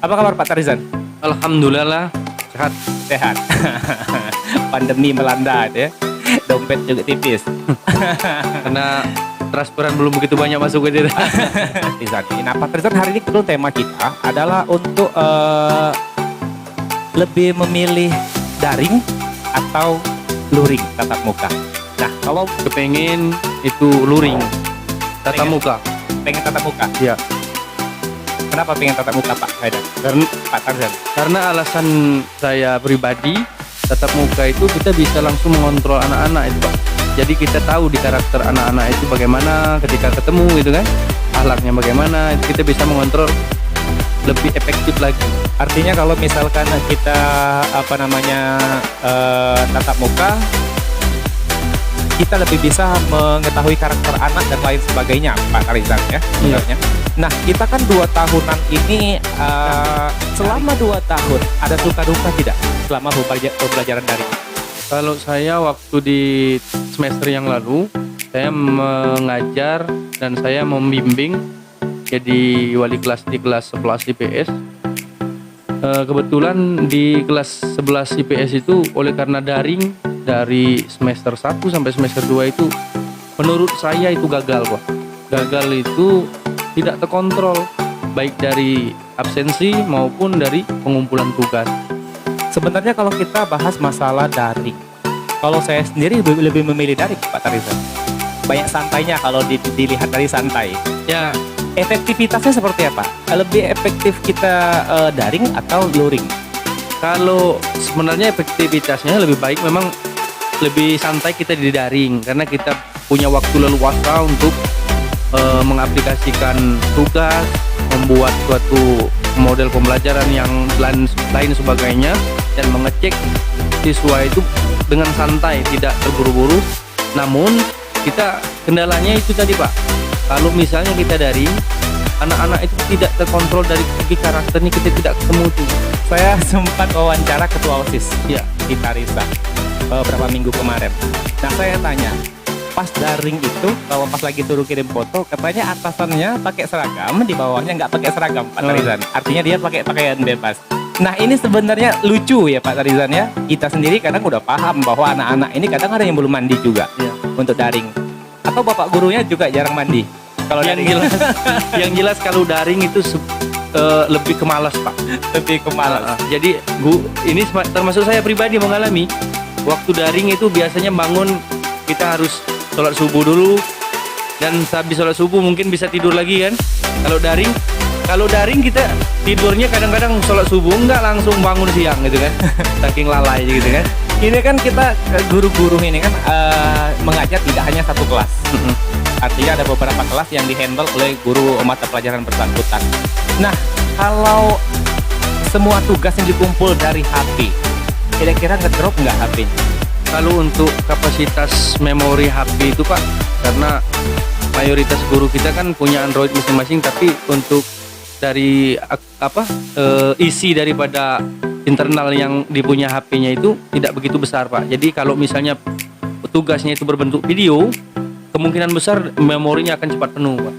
Apa kabar Pak Tarizan? Alhamdulillah sehat. Sehat. Pandemi melanda ya. Dompet juga tipis. Karena transferan belum begitu banyak masuk ke dia. Tarizan. Nah, Pak Tarizan, hari ini kebetulan tema kita adalah untuk lebih memilih daring atau luring tatap muka. Nah, kalau Kepengen itu luring tatap Pengen. muka. pengen tatap muka, Iya. kenapa pengen tatap muka Pak Haidar? Karena Pak Tarzan. alasan saya pribadi, tatap muka itu kita bisa langsung mengontrol anak-anak itu, Pak. Jadi kita tahu di karakter anak-anak itu bagaimana ketika ketemu gitu kan, akhlaknya bagaimana, itu kita bisa mengontrol lebih efektif lagi. Artinya kalau misalkan kita tatap muka, kita lebih bisa mengetahui karakter anak dan lain sebagainya, Pak Tarizan ya sebenarnya. Nah, kita kan 2 tahunan ini, selama 2 tahun ada suka duka tidak selama pembelajaran daring? Kalau saya waktu di semester yang lalu, saya mengajar dan saya membimbing jadi wali kelas di kelas 11 IPS. Kebetulan di kelas 11 IPS itu oleh karena daring dari semester 1 sampai semester 2 itu menurut saya itu gagal, Pak. Gagal itu tidak terkontrol baik dari absensi maupun dari pengumpulan tugas. Sebenarnya kalau kita bahas masalah daring, kalau saya sendiri lebih memilih daring, Pak Tarizan. Banyak santainya kalau dilihat dari santai. Ya, Efektivitasnya seperti apa? Lebih efektif kita daring atau luring? kalau sebenarnya efektivitasnya lebih baik memang lebih santai kita di daring karena kita punya waktu leluasa untuk mengaplikasikan tugas, membuat suatu model pembelajaran yang lain sebagainya dan mengecek siswa itu dengan santai, tidak terburu-buru. Namun kita kendalanya itu tadi, Pak. Kalau misalnya kita daring, anak-anak itu tidak terkontrol dari segi karakternya, kita tidak ketemu tuh. Saya sempat wawancara ketua OSIS Ya, di Tarisa beberapa minggu kemarin. Nah, saya tanya, pas daring itu kalau pas lagi suruh kirim foto, katanya atasannya pakai seragam, di bawahnya nggak pakai seragam, Pak Tarizan. Artinya dia pakai pakaian bebas. Nah, ini sebenarnya lucu ya Pak Tarizan ya. Kita sendiri kadang udah paham bahwa anak-anak ini kadang ada yang belum mandi juga ya. untuk daring. Atau bapak gurunya juga jarang mandi. Kalau Yang daring jelas, yang jelas kalau daring itu lebih ke malas, Pak. lebih ke malas. Jadi ini termasuk saya pribadi mengalami waktu daring itu biasanya bangun kita harus sholat subuh dulu dan habis sholat subuh mungkin bisa tidur lagi kan. Kalau daring kita tidurnya kadang-kadang sholat subuh enggak langsung bangun siang gitu kan. Saking lalai gitu kan. Ini kan kita guru-guru ini kan mengajar tidak hanya satu kelas. Artinya ada beberapa kelas yang dihandle oleh guru mata pelajaran bersangkutan. Nah, kalau semua tugas yang dikumpul dari HP, kira-kira ngedrop nggak HP-nya? Kalau untuk kapasitas memori HP itu, Pak, karena mayoritas guru kita kan punya Android masing-masing, tapi untuk dari isi daripada internal yang dipunya HP-nya itu tidak begitu besar, Pak. Jadi kalau misalnya tugasnya itu berbentuk video, kemungkinan besar memorinya akan cepat penuh, Pak.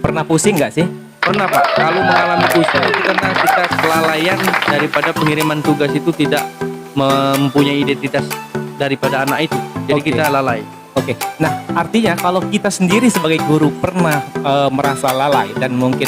Pernah pusing nggak sih? Pernah, Pak. Kalau mengalami pusing itu karena kita kelalaian daripada pengiriman tugas itu tidak mempunyai identitas daripada anak itu. Jadi Oke. kita lalai. Oke. Nah, artinya kalau kita sendiri sebagai guru pernah merasa lalai dan mungkin